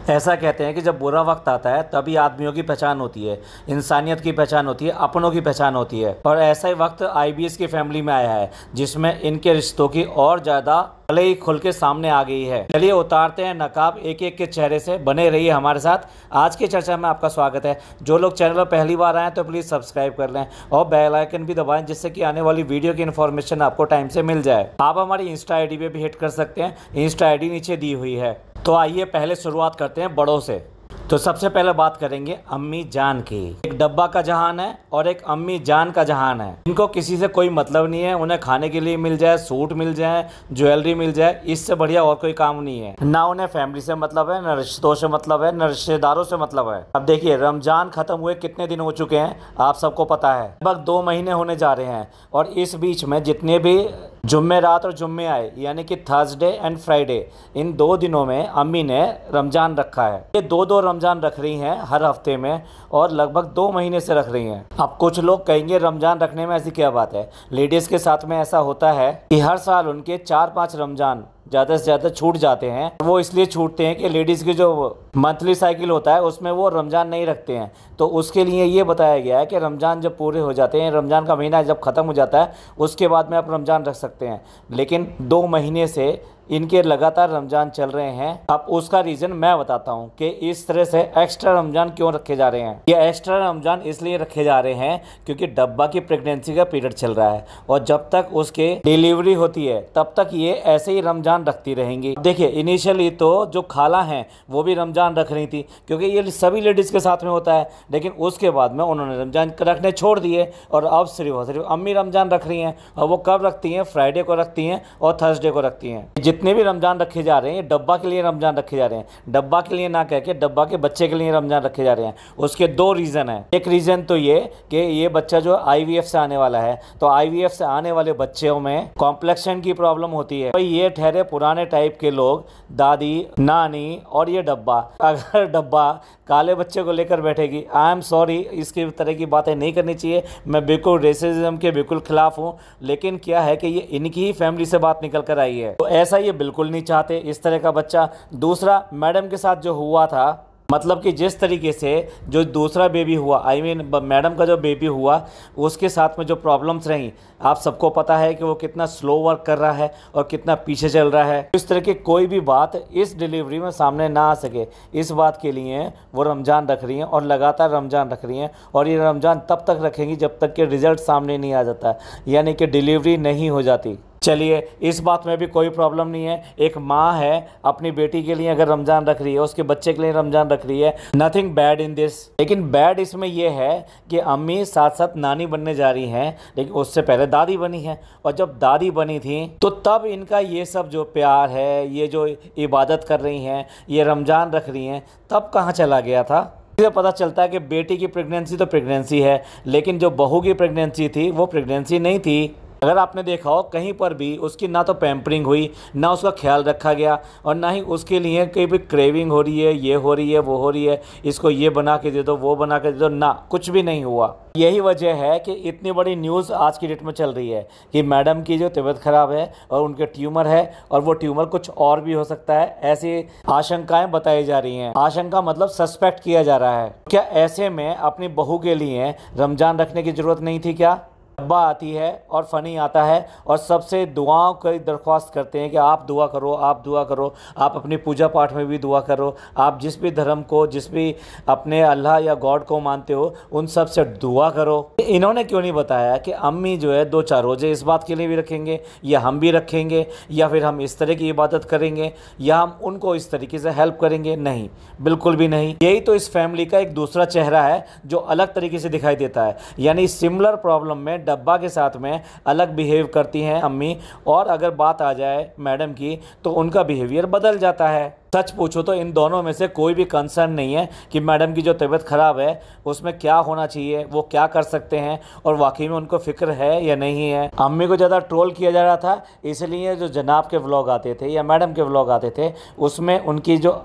ऐसा कहते हैं कि जब बुरा वक्त आता है तभी आदमियों की पहचान होती है, इंसानियत की पहचान होती है, अपनों की पहचान होती है। और ऐसा ही वक्त आईबीएस की फैमिली में आया है, जिसमें इनके रिश्तों की और ज़्यादा भले ही खुल के सामने आ गई है। चलिए उतारते हैं नकाब एक एक के चेहरे से। बने रहिए हमारे साथ। आज की चर्चा में आपका स्वागत है। जो लोग चैनल पर पहली बार आए तो प्लीज़ सब्सक्राइब कर लें और बेल आइकन भी दबाएं, जिससे कि आने वाली वीडियो की इन्फॉर्मेशन आपको टाइम से मिल जाए। आप हमारी इंस्टा आईडी पे भी हिट कर सकते हैं, इंस्टा आईडी नीचे दी हुई है। तो आइए पहले शुरुआत करते हैं बड़ों से। तो सबसे पहले बात करेंगे अम्मी जान की। एक डब्बा का जहान है और एक अम्मी जान का जहान है। इनको किसी से कोई मतलब नहीं है। उन्हें खाने के लिए मिल जाए, सूट मिल जाए, ज्वेलरी मिल जाए, इससे बढ़िया और कोई काम नहीं है। ना उन्हें फैमिली से मतलब है, न रिश्तों से मतलब है, न रिश्तेदारों से मतलब है। अब देखिए, रमजान खत्म हुए कितने दिन हो चुके हैं आप सबको पता है। लगभग 2 महीने होने जा रहे हैं और इस बीच में जितने भी जुम्मे रात और जुम्मे आए, यानी कि थर्सडे एंड फ्राइडे, इन 2 दिनों में अम्मी ने रमजान रखा है। ये 2-2 रमजान रख रही हैं हर हफ्ते में और लगभग 2 महीने से रख रही हैं। अब कुछ लोग कहेंगे रमजान रखने में ऐसी क्या बात है। लेडीज़ के साथ में ऐसा होता है कि हर साल उनके 4-5 रमजान ज़्यादा से ज़्यादा छूट जाते हैं। वो इसलिए छूटते हैं कि लेडीज़ की जो मंथली साइकिल होता है उसमें वो रमज़ान नहीं रखते हैं। तो उसके लिए ये बताया गया है कि रमज़ान जब पूरे हो जाते हैं, रमज़ान का महीना जब ख़त्म हो जाता है, उसके बाद में आप रमज़ान रख सकते हैं। लेकिन 2 महीने से इनके लगातार रमज़ान चल रहे हैं। अब उसका रीज़न मैं बताता हूँ कि इस तरह से एक्स्ट्रा रमज़ान क्यों रखे जा रहे हैं। ये एक्स्ट्रा रमज़ान इसलिए रखे जा रहे हैं क्योंकि डब्बा की प्रेगनेंसी का पीरियड चल रहा है और जब तक उसके डिलीवरी होती है तब तक ये ऐसे ही रमज़ान रखती रहेंगी। देखिए, इनिशियली तो जो खाला हैं वो भी रमज़ान रख रही थी क्योंकि ये सभी लेडीज़ के साथ में होता है, लेकिन उसके बाद में उन्होंने रमज़ान रखने छोड़ दिए और अब सिर्फ और सिर्फ अम्मी रमज़ान रख रही हैं। और वो कब रखती हैं? फ्राइडे को रखती हैं और थर्सडे को रखती हैं। जितने भी रमज़ान रखे जा रहे हैं डब्बा के लिए रमज़ान रखे जा रहे हैं। डब्बा के लिए ना कह के डब्बा के बच्चे के लिए रमज़ान रखे जा रहे हैं। उसके 2 रीज़न हैं। एक रीज़न तो ये कि ये बच्चा जो आईवीएफ से आने वाला है, तो आईवीएफ से आने वाले बच्चों में कॉम्प्लेक्शन की प्रॉब्लम होती है। तो ये ठहरे पुराने टाइप के लोग, दादी, नानी और ये डब्बा। अगर डब्बा काले बच्चे को लेकर बैठेगी, आई एम सॉरी, इसकी तरह की बातें नहीं करनी चाहिए। मैं बिल्कुल रेसिज्म के बिल्कुल खिलाफ हूँ, लेकिन क्या है कि ये इनकी ही फैमिली से बात निकल कर आई है, तो ऐसा ये बिल्कुल नहीं चाहते इस तरह का बच्चा। दूसरा, मैडम के साथ जो हुआ था, मतलब कि जिस तरीके से जो दूसरा बेबी हुआ, मैडम का जो बेबी हुआ, उसके साथ में जो प्रॉब्लम्स रहीं, आप सबको पता है कि वो कितना स्लो वर्क कर रहा है और कितना पीछे चल रहा है। इस तरह की कोई भी बात इस डिलीवरी में सामने ना आ सके, इस बात के लिए वो रमज़ान रख रही हैं और लगातार रमज़ान रख रही हैं। और ये रमज़ान तब तक रखेंगी जब तक कि रिज़ल्ट सामने नहीं आ जाता, यानी कि डिलीवरी नहीं हो जाती। चलिए, इस बात में भी कोई प्रॉब्लम नहीं है। एक माँ है, अपनी बेटी के लिए अगर रमज़ान रख रही है, उसके बच्चे के लिए रमज़ान रख रही है, नथिंग बैड इन दिस। लेकिन बैड इसमें यह है कि अम्मी साथ साथ नानी बनने जा रही हैं, लेकिन उससे पहले दादी बनी हैं। और जब दादी बनी थी तो तब इनका ये सब जो प्यार है, ये जो इबादत कर रही हैं, ये रमज़ान रख रही हैं, तब कहाँ चला गया था। इसे पता चलता है कि बेटी की प्रेगनेंसी तो प्रेगनेंसी है, लेकिन जो बहू की प्रेगनेंसी थी वो प्रेगनेंसी नहीं थी। अगर आपने देखा हो, कहीं पर भी उसकी ना तो पैम्परिंग हुई, ना उसका ख्याल रखा गया और ना ही उसके लिए कहीं भी क्रेविंग हो रही है, ये हो रही है, वो हो रही है, इसको ये बना के दे दो, वो बना के दे दो, ना, कुछ भी नहीं हुआ। यही वजह है कि इतनी बड़ी न्यूज़ आज की डेट में चल रही है कि मैडम की जो तबीयत ख़राब है और उनके ट्यूमर है और वो ट्यूमर कुछ और भी हो सकता है, ऐसी आशंकाएं बताई जा रही हैं। आशंका मतलब सस्पेक्ट किया जा रहा है। क्या ऐसे में अपनी बहू के लिए रमज़ान रखने की ज़रूरत नहीं थी क्या? डब्बा आती है और फ़नी आता है और सबसे दुआओं की दरख्वास्त करते हैं कि आप दुआ करो, आप दुआ करो, आप अपनी पूजा पाठ में भी दुआ करो, आप जिस भी धर्म को, जिस भी अपने अल्लाह या गॉड को मानते हो, उन सब से दुआ करो। इन्होंने क्यों नहीं बताया कि अम्मी जो है 2-4 रोज़े इस बात के लिए भी रखेंगे, या हम भी रखेंगे, या फिर हम इस तरह की इबादत करेंगे, या हम उनको इस तरीके से हेल्प करेंगे? नहीं, बिल्कुल भी नहीं। यही तो इस फैमिली का एक दूसरा चेहरा है जो अलग तरीके से दिखाई देता है। यानी सिमिलर प्रॉब्लम में डब्बा के साथ में अलग बिहेव करती हैं अम्मी, और अगर बात आ जाए मैडम की तो उनका बिहेवियर बदल जाता है। सच पूछो तो इन दोनों में से कोई भी कंसर्न नहीं है कि मैडम की जो तबीयत ख़राब है उसमें क्या होना चाहिए, वो क्या कर सकते हैं और वाकई में उनको फ़िक्र है या नहीं है। अम्मी को ज़्यादा ट्रोल किया जा रहा था, इसलिए जो जनाब के व्लॉग आते थे या मैडम के व्लॉग आते थे उसमें उनकी जो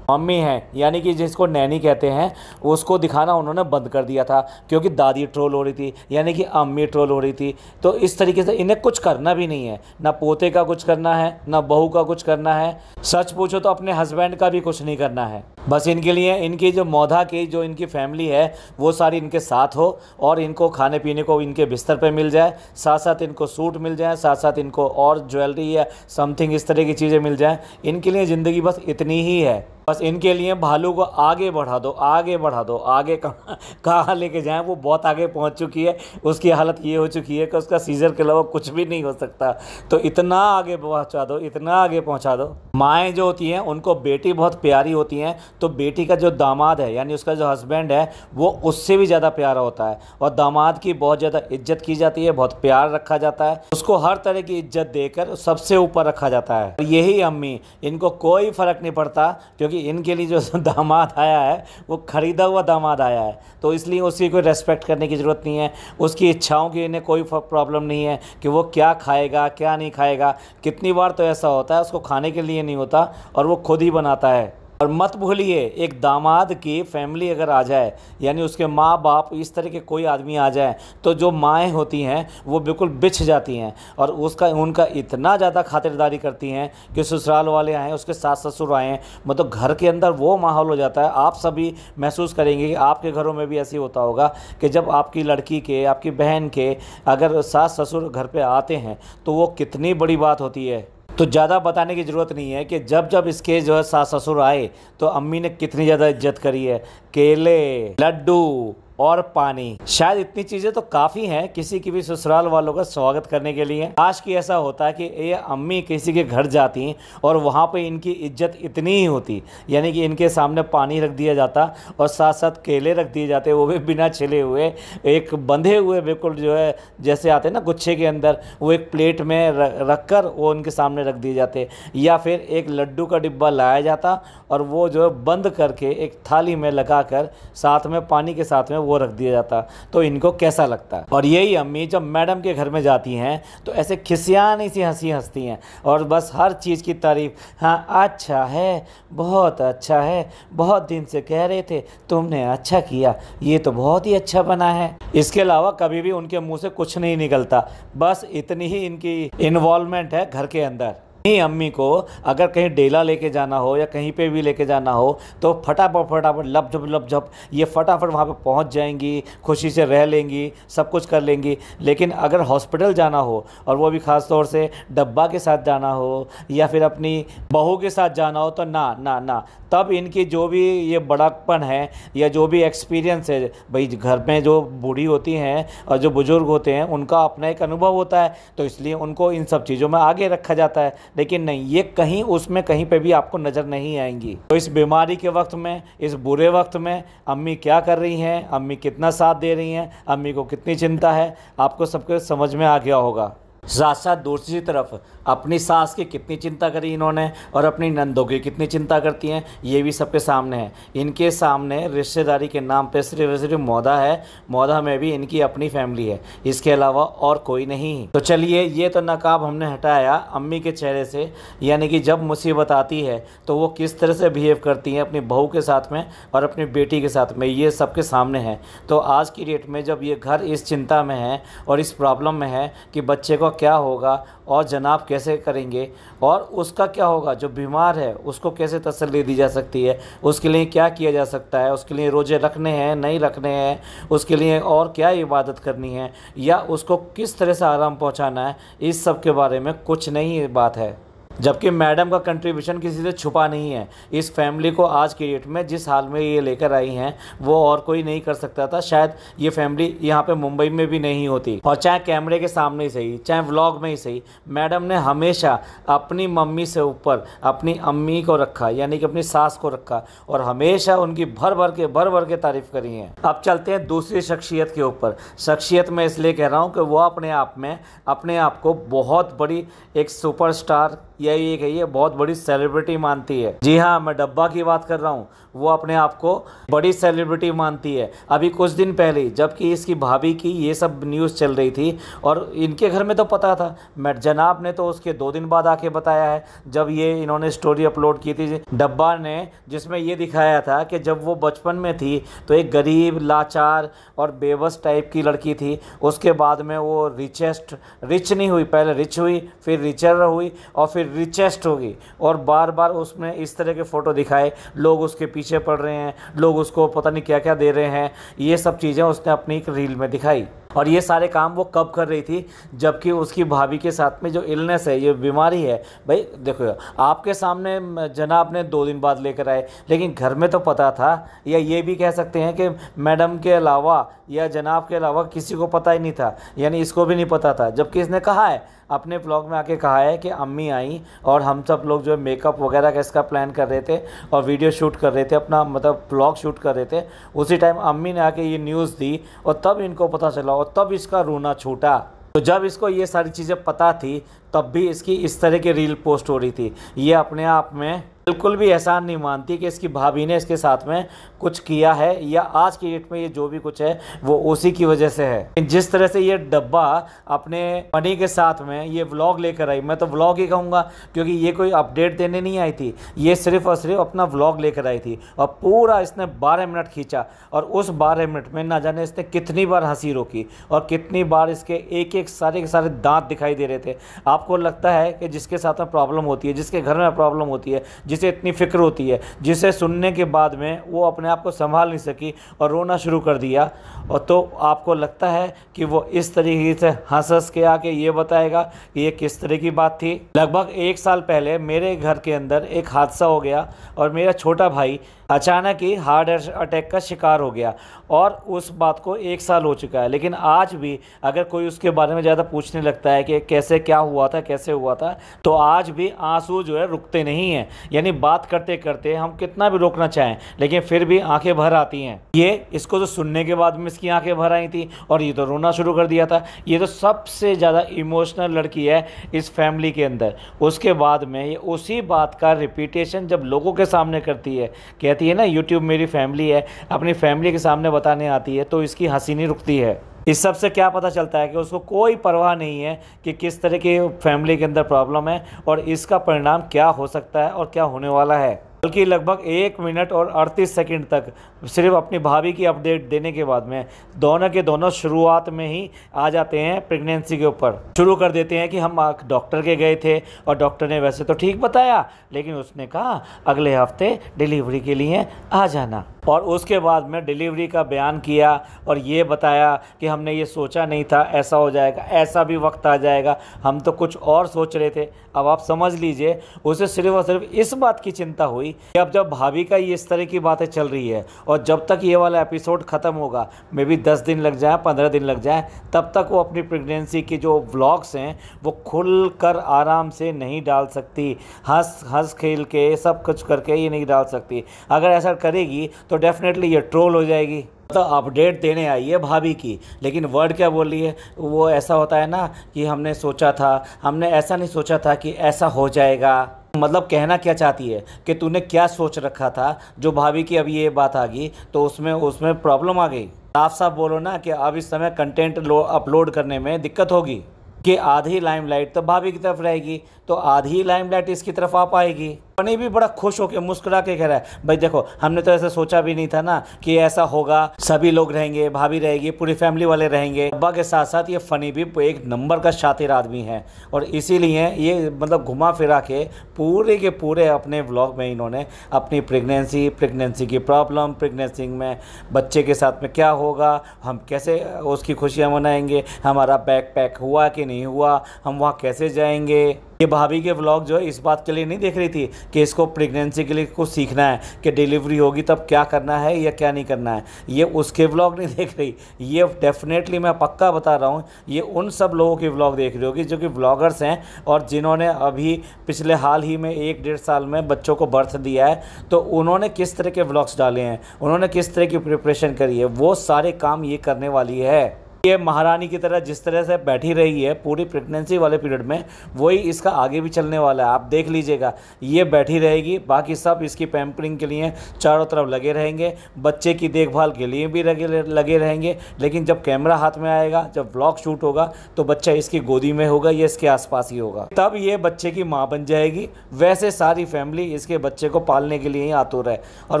मम्मी हैं यानी कि जिसको नैनी कहते हैं उसको दिखाना उन्होंने बंद कर दिया था, क्योंकि दादी ट्रोल हो रही थी यानी कि अम्मी ट्रोल हो रही थी। तो इस तरीके से इन्हें कुछ करना भी नहीं है, ना पोते का कुछ करना है, ना बहू का कुछ करना है, सच पूछो तो अपने हस्बैंड का भी कुछ नहीं करना है। बस इनके लिए इनकी जो मौधा की जो इनकी फैमिली है वो सारी इनके साथ हो और इनको खाने पीने को इनके बिस्तर पे मिल जाए, साथ साथ इनको सूट मिल जाए, साथ साथ इनको और ज्वेलरी या समथिंग इस तरह की चीज़ें मिल जाएं। इनके लिए ज़िंदगी बस इतनी ही है। बस इनके लिए भालू को आगे बढ़ा दो, आगे बढ़ा दो, आगे कहाँ लेके जाएं। वो बहुत आगे पहुंच चुकी है, उसकी हालत ये हो चुकी है कि उसका सीजर के अलावा कुछ भी नहीं हो सकता। तो इतना आगे पहुंचा दो, इतना आगे पहुंचा दो। माएँ जो होती हैं उनको बेटी बहुत प्यारी होती हैं, तो बेटी का जो दामाद है यानी उसका जो हस्बैंड है वो उससे भी ज़्यादा प्यारा होता है और दामाद की बहुत ज़्यादा इज्जत की जाती है, बहुत प्यार रखा जाता है, उसको हर तरह की इज्जत देकर सबसे ऊपर रखा जाता है। यही अम्मी, इनको कोई फ़र्क नहीं पड़ता क्योंकि इनके लिए जो दामाद आया है वो ख़रीदा हुआ दामाद आया है, तो इसलिए उसकी कोई रेस्पेक्ट करने की ज़रूरत नहीं है। उसकी इच्छाओं की इन्हें कोई प्रॉब्लम नहीं है कि वो क्या खाएगा क्या नहीं खाएगा। कितनी बार तो ऐसा होता है उसको खाने के लिए नहीं होता और वो खुद ही बनाता है। और मत भूलिए, एक दामाद की फैमिली अगर आ जाए यानी उसके माँ बाप इस तरह के कोई आदमी आ जाए तो जो माएँ होती हैं वो बिल्कुल बिछ जाती हैं और उनका इतना ज़्यादा खातिरदारी करती हैं कि ससुराल वाले आएँ, उसके सास ससुर आएँ, मतलब घर के अंदर वो माहौल हो जाता है। आप सभी महसूस करेंगे कि आपके घरों में भी ऐसे होता होगा कि जब आपकी लड़की के, आपकी बहन के अगर सास ससुर घर पर आते हैं तो वो कितनी बड़ी बात होती है। तो ज़्यादा बताने की ज़रूरत नहीं है कि जब जब इसके जो है सास ससुर आए तो अम्मी ने कितनी ज़्यादा इज्जत करी है। केले, लड्डू और पानी, शायद इतनी चीज़ें तो काफ़ी हैं किसी की भी ससुराल वालों का स्वागत करने के लिए। आज की ऐसा होता कि ये अम्मी किसी के घर जाती और वहाँ पे इनकी इज्जत इतनी ही होती, यानी कि इनके सामने पानी रख दिया जाता और साथ साथ केले रख दिए जाते, वो भी बिना छिले हुए, एक बंधे हुए बिल्कुल जो है जैसे आते ना गुच्छे के अंदर, वो एक प्लेट में रख कर वो उनके सामने रख दिए जाते। या फिर एक लड्डू का डिब्बा लाया जाता और वो जो है बंद करके एक थाली में लगा कर साथ में पानी के साथ में वो रख दिया जाता। तो इनको कैसा लगता। और यही अम्मी जब मैडम के घर में जाती हैं तो ऐसे खिसियानी सी हंसी हंसती हैं और बस हर चीज़ की तारीफ, हाँ अच्छा है, बहुत अच्छा है, बहुत दिन से कह रहे थे, तुमने अच्छा किया, ये तो बहुत ही अच्छा बना है। इसके अलावा कभी भी उनके मुंह से कुछ नहीं निकलता, बस इतनी ही इनकी इन्वॉल्वमेंट है घर के अंदर। अम्मी को अगर कहीं डेला लेके जाना हो या कहीं पे भी लेके जाना हो तो फटाफट लप झप ये फटाफट वहाँ पे पहुँच जाएंगी, खुशी से रह लेंगी, सब कुछ कर लेंगी। लेकिन अगर हॉस्पिटल जाना हो और वो भी ख़ास तौर से डब्बा के साथ जाना हो या फिर अपनी बहू के साथ जाना हो तो ना ना ना, तब इनकी जो भी ये बड़ापन है या जो भी एक्सपीरियंस है, भाई घर में जो बूढ़ी होती हैं और जो बुज़ुर्ग होते हैं उनका अपना एक अनुभव होता है, तो इसलिए उनको इन सब चीज़ों में आगे रखा जाता है। लेकिन नहीं, ये कहीं उसमें कहीं पे भी आपको नज़र नहीं आएंगी। तो इस बीमारी के वक्त में, इस बुरे वक्त में अम्मी क्या कर रही हैं, अम्मी कितना साथ दे रही हैं, अम्मी को कितनी चिंता है, आपको सबको समझ में आ गया होगा। साथ साथ दूसरी तरफ अपनी सास की कितनी चिंता करी इन्होंने और अपनी नंदों की कितनी चिंता करती हैं, ये भी सबके सामने है। इनके सामने रिश्तेदारी के नाम पे सिर्फ मौदा है, मौदा में भी इनकी अपनी फैमिली है, इसके अलावा और कोई नहीं। तो चलिए, ये तो नकाब हमने हटाया अम्मी के चेहरे से, यानी कि जब मुसीबत आती है तो वो किस तरह से बिहेव करती हैं अपनी बहू के साथ में और अपनी बेटी के साथ में, ये सबके सामने है। तो आज की डेट में जब ये घर इस चिंता में है और इस प्रॉब्लम में है कि बच्चे को क्या होगा और जनाब कैसे करेंगे और उसका क्या होगा, जो बीमार है उसको कैसे तसल्ली दी जा सकती है, उसके लिए क्या किया जा सकता है, उसके लिए रोज़े रखने हैं नहीं रखने हैं, उसके लिए और क्या इबादत करनी है या उसको किस तरह से आराम पहुंचाना है, इस सब के बारे में कुछ नहीं बात है। जबकि मैडम का कंट्रीब्यूशन किसी से छुपा नहीं है। इस फैमिली को आज की डेट में जिस हाल में ये लेकर आई हैं वो और कोई नहीं कर सकता था। शायद ये फैमिली यहाँ पे मुंबई में भी नहीं होती, और चाहे कैमरे के सामने ही सही, चाहे व्लॉग में ही सही, मैडम ने हमेशा अपनी मम्मी से ऊपर अपनी अम्मी को रखा, यानी कि अपनी सास को रखा, और हमेशा उनकी भर भर के तारीफ़ करी है। अब चलते हैं दूसरी शख्सियत के ऊपर। शख्सियत मैं इसलिए कह रहा हूँ कि वो अपने आप में अपने आप को बहुत बड़ी एक सुपरस्टार यही एक है, ये बहुत बड़ी सेलिब्रिटी मानती है। जी हाँ, मैं डब्बा की बात कर रहा हूँ। वो अपने आप को बड़ी सेलिब्रिटी मानती है। अभी कुछ दिन पहले जबकि इसकी भाभी की ये सब न्यूज़ चल रही थी और इनके घर में तो पता था, मैं जनाब ने तो उसके 2 दिन बाद आके बताया है, जब ये इन्होंने स्टोरी अपलोड की थी डब्बा ने, जिसमें ये दिखाया था कि जब वो बचपन में थी तो एक गरीब, लाचार और बेबस टाइप की लड़की थी। उसके बाद में वो रिच नहीं हुई, पहले रिच हुई, फिर रिचर हुई और फिर रिचेस्ट होगी। और बार बार उसमें इस तरह के फ़ोटो दिखाए, लोग उसके पीछे पड़ रहे हैं, लोग उसको पता नहीं क्या क्या दे रहे हैं। ये सब चीज़ें उसने अपनी एक रील में दिखाई। और ये सारे काम वो कब कर रही थी, जबकि उसकी भाभी के साथ में जो इलनेस है, ये बीमारी है। भाई देखो, आपके सामने जनाब ने 2 दिन बाद लेकर आए, लेकिन घर में तो पता था। या ये भी कह सकते हैं कि मैडम के अलावा या जनाब के अलावा किसी को पता ही नहीं था, यानी इसको भी नहीं पता था। जबकि इसने कहा है, अपने व्लॉग में आके कहा है कि अम्मी आई और हम सब लोग जो है मेकअप वगैरह का इसका प्लान कर रहे थे और वीडियो शूट कर रहे थे, अपना मतलब व्लॉग शूट कर रहे थे। उसी टाइम अम्मी ने आके ये न्यूज़ दी और तब इनको पता चला और तब इसका रोना छूटा। तो जब इसको ये सारी चीज़ें पता थी तब भी इसकी इस तरह की रील पोस्ट हो रही थी। ये अपने आप में बिल्कुल भी एहसान नहीं मानती कि इसकी भाभी ने इसके साथ में कुछ किया है, या आज की डेट में ये जो भी कुछ है वो उसी की वजह से है। जिस तरह से ये डब्बा अपने फनी के साथ में ये व्लॉग लेकर आई, मैं तो व्लॉग ही कहूँगा क्योंकि ये कोई अपडेट देने नहीं आई थी, ये सिर्फ और सिर्फ अपना व्लॉग लेकर आई थी। और पूरा इसने 12 मिनट खींचा और उस 12 मिनट में ना जाने इसने कितनी बार हंसी रोकी और कितनी बार इसके एक एक सारे के सारे दांत दिखाई दे रहे थे। आपको लगता है कि जिसके साथ में प्रॉब्लम होती है, जिसके घर में प्रॉब्लम होती है, जिसे इतनी फिक्र होती है, जिसे सुनने के बाद में वो अपने आप को संभाल नहीं सकी और रोना शुरू कर दिया, और तो आपको लगता है कि वो इस तरीके से हंस हंस के आके ये बताएगा कि ये किस तरह की बात थी। लगभग 1 साल पहले मेरे घर के अंदर एक हादसा हो गया और मेरा छोटा भाई अचानक ही हार्ट अटैक का शिकार हो गया और उस बात को 1 साल हो चुका है। लेकिन आज भी अगर कोई उसके बारे में ज़्यादा पूछने लगता है कि कैसे क्या हुआ था, कैसे हुआ था, तो आज भी आंसू जो है रुकते नहीं हैं। यानी बात करते करते हम कितना भी रोकना चाहें लेकिन फिर भी आंखें भर आती हैं। ये इसको तो सुनने के बाद में इसकी आंखें भर आई थी और ये तो रोना शुरू कर दिया था। ये तो सबसे ज़्यादा इमोशनल लड़की है इस फैमिली के अंदर। उसके बाद में ये उसी बात का रिपीटेशन जब लोगों के सामने करती है, कहती है ना यूट्यूब मेरी फैमिली है, अपनी फैमिली के सामने बताने आती है, तो इसकी हंसी नहीं रुकती है। इस सब से क्या पता चलता है कि उसको कोई परवाह नहीं है कि किस तरह की फैमिली के अंदर प्रॉब्लम है और इसका परिणाम क्या हो सकता है और क्या होने वाला है। बल्कि लगभग 1 मिनट और 38 सेकंड तक सिर्फ अपनी भाभी की अपडेट देने के बाद में दोनों के दोनों शुरुआत में ही आ जाते हैं प्रेगनेंसी के ऊपर। शुरू कर देते हैं कि हम डॉक्टर के गए थे और डॉक्टर ने वैसे तो ठीक बताया, लेकिन उसने कहा अगले हफ्ते डिलीवरी के लिए आ जाना। और उसके बाद में डिलीवरी का बयान किया और ये बताया कि हमने ये सोचा नहीं था ऐसा हो जाएगा, ऐसा भी वक्त आ जाएगा, हम तो कुछ और सोच रहे थे। अब आप समझ लीजिए उसे सिर्फ और सिर्फ इस बात की चिंता हुई कि अब जब भाभी का ये इस तरह की बातें चल रही है और जब तक ये वाला एपिसोड ख़त्म होगा, मे बी 10 दिन लग जाए, 15 दिन लग जाए, तब तक वो अपनी प्रेगनेंसी के जो व्लॉग्स हैं वो खुल कर आराम से नहीं डाल सकती। हंस खेल के सब कुछ करके ये नहीं डाल सकती। अगर ऐसा करेगी तो डेफिनेटली ये ट्रोल हो जाएगी। तो अपडेट देने आई है भाभी की, लेकिन वर्ड क्या बोल रही है, वो ऐसा होता है ना कि हमने सोचा था, हमने ऐसा नहीं सोचा था कि ऐसा हो जाएगा। मतलब कहना क्या चाहती है कि तूने क्या सोच रखा था जो भाभी की अब ये बात आ गई तो उसमें प्रॉब्लम आ गई। साफ साफ बोलो ना कि अब इस समय कंटेंट अपलोड करने में दिक्कत होगी कि आधी लाइमलाइट तो भाभी की तरफ रहेगी तो आधी लाइमलाइट इसकी तरफ आ पाएगी। फनी भी बड़ा खुश होकर मुस्कुरा के कह रहा है भाई देखो हमने तो ऐसा सोचा भी नहीं था ना कि ऐसा होगा, सभी लोग रहेंगे, भाभी रहेगी, पूरी फैमिली वाले रहेंगे। अब्बा के साथ साथ ये फनी भी एक नंबर का शातिर आदमी है और इसीलिए ये मतलब घुमा फिरा के पूरे अपने व्लॉग में इन्होंने अपनी प्रेगनेंसी की प्रॉब्लम, प्रेगनेंसी में बच्चे के साथ में क्या होगा, हम कैसे उसकी खुशियाँ मनाएंगे, हमारा बैग पैक हुआ कि नहीं हुआ, हम वहाँ कैसे जाएंगे। ये भाभी के व्लॉग जो है इस बात के लिए नहीं देख रही थी कि इसको प्रेगनेंसी के लिए कुछ सीखना है कि डिलीवरी होगी तब क्या करना है या क्या नहीं करना है। ये उसके व्लॉग नहीं देख रही, ये डेफिनेटली मैं पक्का बता रहा हूँ ये उन सब लोगों के व्लॉग देख रही होगी जो कि व्लॉगर्स हैं और जिन्होंने अभी पिछले हाल ही में 1-1.5 साल में बच्चों को बर्थ दिया है। तो उन्होंने किस तरह के व्लॉग्स डाले हैं, उन्होंने किस तरह की प्रिपरेशन करी है, वो सारे काम ये करने वाली है। ये महारानी की तरह जिस तरह से बैठी रही है पूरी प्रेगनेंसी वाले पीरियड में, वही इसका आगे भी चलने वाला है। आप देख लीजिएगा, ये बैठी रहेगी, बाकी सब इसकी पैम्परिंग के लिए चारों तरफ लगे रहेंगे, बच्चे की देखभाल के लिए भी लगे रहेंगे। लेकिन जब कैमरा हाथ में आएगा, जब व्लॉग शूट होगा, तो बच्चा इसकी गोदी में होगा या इसके आसपास ही होगा, तब ये बच्चे की माँ बन जाएगी। वैसे सारी फैमिली इसके बच्चे को पालने के लिए ही आतुर है, और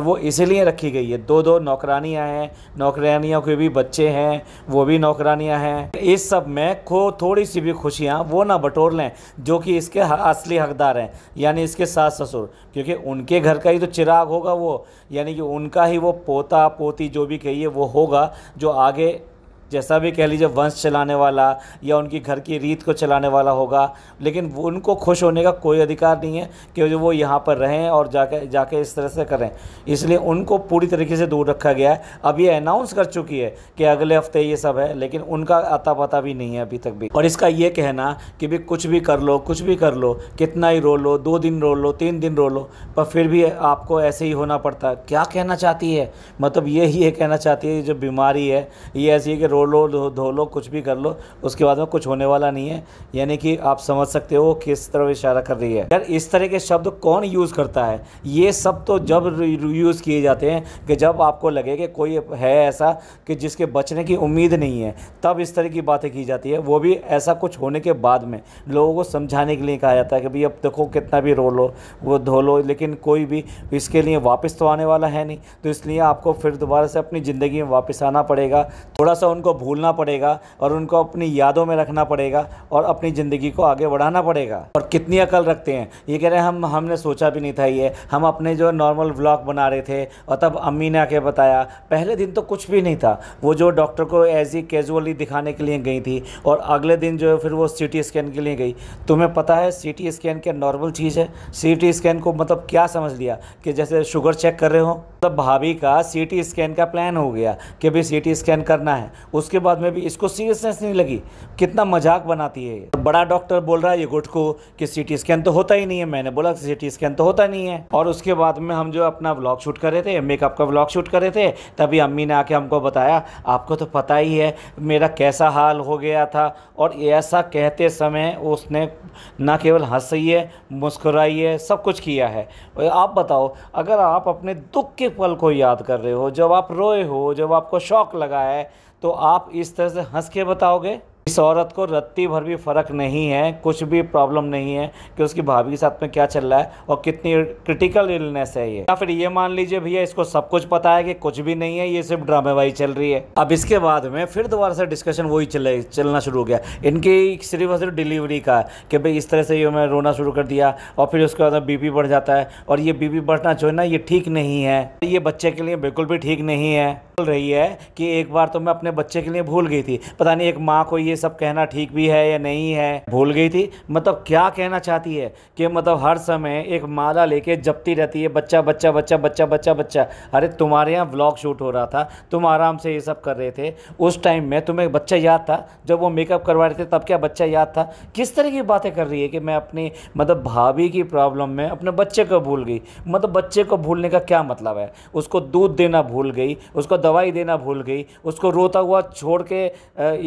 वो इसीलिए रखी गई है। दो नौकरानियाँ हैं, नौकरानियों के भी बच्चे हैं, वो भी नौकरानियां हैं। इस सब में थोड़ी सी भी खुशियां वो ना बटोर लें जो कि इसके असली हकदार हैं, यानी इसके सास ससुर, क्योंकि उनके घर का ही तो चिराग होगा वो, यानी कि उनका ही वो पोता पोती जो भी कहिए वो होगा, जो आगे जैसा भी कह लीजिए वंश चलाने वाला या उनकी घर की रीत को चलाने वाला होगा। लेकिन उनको खुश होने का कोई अधिकार नहीं है कि जो वो यहाँ पर रहें और जाके इस तरह से करें, इसलिए उनको पूरी तरीके से दूर रखा गया है। अब ये अनाउंस कर चुकी है कि अगले हफ्ते ये सब है, लेकिन उनका अता पता भी नहीं है अभी तक भी। और इसका ये कहना कि भी कुछ भी कर लो, कुछ भी कर लो, कितना ही रो लो, 2 दिन रो लो, 3 दिन रो लो, पर फिर भी आपको ऐसे ही होना पड़ता है। क्या कहना चाहती है? मतलब ये कहना चाहती है जो बीमारी है ये ऐसी है कि रो लो, धो लो, कुछ भी कर लो, उसके बाद में कुछ होने वाला नहीं है। यानी कि आप समझ सकते हो किस तरह इशारा कर रही है। यार इस तरह के शब्द कौन यूज़ करता है? ये सब तो जब यूज़ किए जाते हैं कि जब आपको लगे कि कोई है ऐसा कि जिसके बचने की उम्मीद नहीं है, तब इस तरह की बातें की जाती है। वो भी ऐसा कुछ होने के बाद में लोगों को समझाने के लिए कहा जाता है कि भाई अब देखो कितना भी रो लो, वो धो लो, लेकिन कोई भी इसके लिए वापस तो आने वाला है नहीं, तो इसलिए आपको फिर दोबारा से अपनी ज़िंदगी में वापस आना पड़ेगा, थोड़ा सा उनको भूलना पड़ेगा और उनको अपनी यादों में रखना पड़ेगा और अपनी ज़िंदगी को आगे बढ़ाना पड़ेगा। और कितनी अकल रखते हैं ये, कह रहे हैं हमने सोचा भी नहीं था ये, हम अपने जो नॉर्मल व्लॉग बना रहे थे और तब अम्मी ने आके बताया। पहले दिन तो कुछ भी नहीं था, वो जो डॉक्टर को ऐसी कैजुअली दिखाने के लिए गई थी और अगले दिन जो है फिर वो CT स्कैन के लिए गई। तुम्हें पता है CT स्कैन क्या नॉर्मल चीज़ है? CT स्कैन को मतलब क्या समझ लिया कि जैसे शुगर चेक कर रहे हो? तब भाभी का CT स्कैन का प्लान हो गया कि भाई CT स्कैन करना है। उसके बाद में भी इसको सीरियसनेस नहीं लगी, कितना मजाक बनाती है ये। बड़ा डॉक्टर बोल रहा है ये गुट को कि CT स्कैन तो होता ही नहीं है। मैंने बोला CT स्कैन तो होता नहीं है। और उसके बाद में हम जो अपना व्लॉग शूट कर रहे थे, मेकअप का व्लॉग शूट कर रहे थे, तभी अम्मी ने आके हमको बताया आपको तो पता ही है मेरा कैसा हाल हो गया था। और ऐसा कहते समय उसने ना केवल हंसी है, मुस्कुराई है, सब कुछ किया है। आप बताओ, अगर आप अपने दुख के पल को याद कर रहे हो, जब आप रोए हो, जब आपको शौक लगा है, तो आप इस तरह से हंस के बताओगे? इस औरत को रत्ती भर भी फ़र्क नहीं है, कुछ भी प्रॉब्लम नहीं है कि उसकी भाभी के साथ में क्या चल रहा है और कितनी क्रिटिकल इलनेस है ये। या फिर ये मान लीजिए भैया इसको सब कुछ पता है कि कुछ भी नहीं है, ये सिर्फ ड्रामेबाजी चल रही है। अब इसके बाद में फिर दोबारा से डिस्कशन वही चलना शुरू हो गया इनकी, सिर्फ और सिर्फ डिलीवरी का, कि भाई इस तरह से ये मैं रोना शुरू कर दिया और फिर उसके बाद BP बढ़ जाता है। और ये BP बढ़ना जो है ना, ये ठीक नहीं है, ये बच्चे के लिए बिल्कुल भी ठीक नहीं है। बोल रही है कि एक बार तो मैं अपने बच्चे के लिए भूल गई थी। पता नहीं एक माँ को ये सब कहना ठीक भी है या नहीं है, भूल गई थी। मतलब क्या कहना चाहती है कि मतलब हर समय एक माला लेके जपती रहती है बच्चा बच्चा बच्चा बच्चा बच्चा बच्चा। अरे तुम्हारे यहाँ व्लॉग शूट हो रहा था, तुम आराम से ये सब कर रहे थे, उस टाइम में तुम्हें बच्चा याद था? जब वो मेकअप करवा रहे थे तब क्या बच्चा याद था? किस तरह की बातें कर रही है कि मैं अपनी मतलब भाभी की प्रॉब्लम में अपने बच्चे को भूल गई। मतलब बच्चे को भूलने का क्या मतलब है? उसको दूध देना भूल गई, उसको दवाई देना भूल गई, उसको रोता हुआ छोड़ के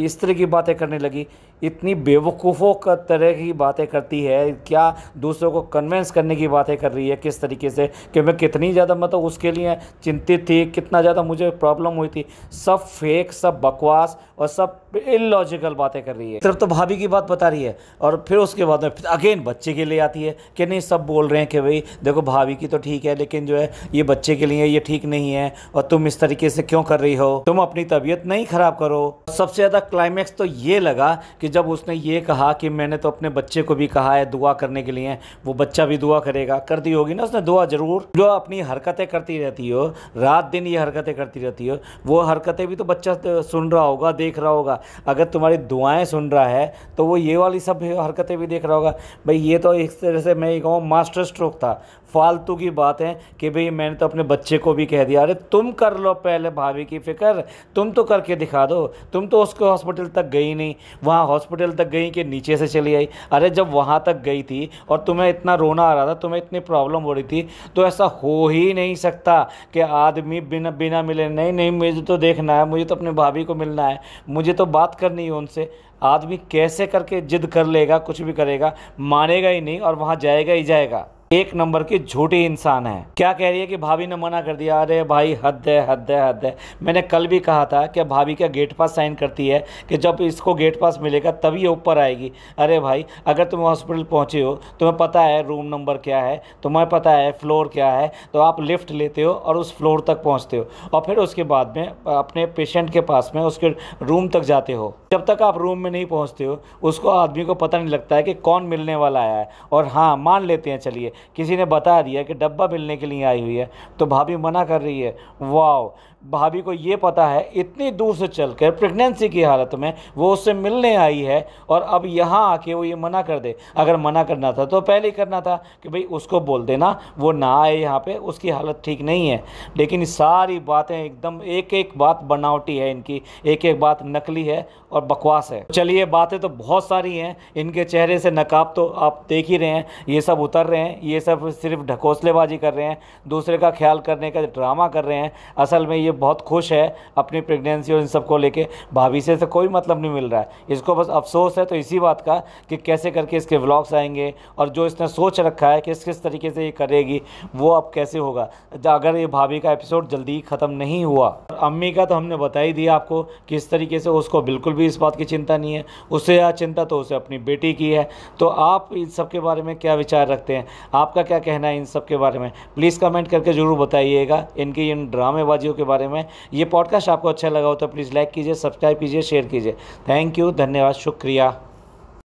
इस तरह की बातें करने लगी। इतनी बेवकूफ़ों का तरह की बातें करती है, क्या दूसरों को कन्विंस करने की बातें कर रही है किस तरीके से, कि मैं कितनी ज़्यादा मतलब उसके लिए चिंतित थी, कितना ज़्यादा मुझे प्रॉब्लम हुई थी। सब फेक, सब बकवास और सब इलॉजिकल बातें कर रही है। सिर्फ तो भाभी की बात बता रही है और फिर उसके बाद में फिर अगेन बच्चे के लिए आती है कि नहीं, सब बोल रहे हैं कि भाई देखो भाभी की तो ठीक है, लेकिन जो है ये बच्चे के लिए ये ठीक नहीं है और तुम इस तरीके से क्यों कर रही हो, तुम अपनी तबीयत नहीं खराब करो। सबसे ज़्यादा क्लाइमैक्स तो ये लगा कि जब उसने ये कहा कि मैंने तो अपने बच्चे को भी कहा है दुआ करने के लिए, वो बच्चा भी दुआ करेगा। कर दी होगी ना उसने दुआ ज़रूर। जो अपनी हरकतें करती रहती हो, रात दिन ये हरकतें करती रहती हो, वो हरकतें भी तो बच्चा सुन रहा होगा, देख रहा होगा। अगर तुम्हारी दुआएं सुन रहा है तो वो ये वाली सब हरकतें भी देख रहा होगा। भाई ये तो एक तरह से मैं कहूँ मास्टर स्ट्रोक था। फालतू की बात है कि भाई मैंने तो अपने बच्चे को भी कह दिया। अरे तुम कर लो पहले भाभी की फ़िक्र, तुम तो करके दिखा दो। तुम तो उसको हॉस्पिटल तक गई नहीं, वहाँ हॉस्पिटल तक गई कि नीचे से चली आई? अरे जब वहाँ तक गई थी और तुम्हें इतना रोना आ रहा था, तुम्हें इतनी प्रॉब्लम हो रही थी, तो ऐसा हो ही नहीं सकता कि आदमी बिना बिना मिले, नहीं नहीं मुझे तो देखना है, मुझे तो अपनी भाभी को मिलना है, मुझे तो बात करनी है उनसे। आदमी कैसे करके जिद कर लेगा, कुछ भी करेगा, मानेगा ही नहीं और वहाँ जाएगा ही जाएगा। एक नंबर की झूठी इंसान है। क्या कह रही है कि भाभी ने मना कर दिया? अरे भाई हद है, हद है, हद है। मैंने कल भी कहा था कि भाभी क्या गेट पास साइन करती है कि जब इसको गेट पास मिलेगा तभी ये ऊपर आएगी। अरे भाई अगर तुम हॉस्पिटल पहुंचे हो, तुम्हें पता है रूम नंबर क्या है, तुम्हें पता है फ्लोर क्या है, तो आप लिफ्ट लेते हो और उस फ्लोर तक पहुँचते हो और फिर उसके बाद में अपने पेशेंट के पास में उसके रूम तक जाते हो। जब तक आप रूम में नहीं पहुँचते हो उसको, आदमी को पता नहीं लगता है कि कौन मिलने वाला आया है। और हाँ, मान लेते हैं, चलिए किसी ने बता दिया कि डब्बा मिलने के लिए आई हुई है, तो भाभी मना कर रही है। वाह, भाभी को ये पता है इतनी दूर से चलकर प्रेगनेंसी की हालत में वो उससे मिलने आई है और अब यहाँ आके वो ये मना कर दे। अगर मना करना था तो पहले ही करना था कि भाई उसको बोल देना वो ना आए यहाँ पे, उसकी हालत ठीक नहीं है। लेकिन सारी बातें एकदम, एक एक बात बनावटी है इनकी, एक एक बात नकली है और बकवास है। चलिए, बातें तो बहुत सारी हैं, इनके चेहरे से नकाब तो आप देख ही रहे हैं, ये सब उतर रहे हैं, ये सब सिर्फ ढकोसलेबाजी कर रहे हैं, दूसरे का ख्याल करने का ड्रामा कर रहे हैं। असल में ये बहुत खुश है अपनी प्रेगनेंसी और इन सब को लेके, भाभी से कोई मतलब नहीं मिल रहा है इसको। बस अफसोस है तो इसी बात का कि कैसे करके इसके व्लॉग्स आएंगे और जो इसने सोच रखा है किस किस तरीके से ये करेगी वो अब कैसे होगा अगर ये भाभी का एपिसोड जल्दी ख़त्म नहीं हुआ। अम्मी का तो हमने बता ही दिया आपको किस तरीके से, उसको बिल्कुल भी इस बात की चिंता नहीं है, उससे यह चिंता तो उसे अपनी बेटी की है। तो आप इन सब के बारे में क्या विचार रखते हैं? आपका क्या कहना है इन सब के बारे में? प्लीज़ कमेंट करके ज़रूर बताइएगा इनकी इन ड्रामेबाजियों के बारे में। ये पॉडकास्ट आपको अच्छा लगा हो तो प्लीज़ लाइक कीजिए, सब्सक्राइब कीजिए, शेयर कीजिए। थैंक यू, धन्यवाद, शुक्रिया।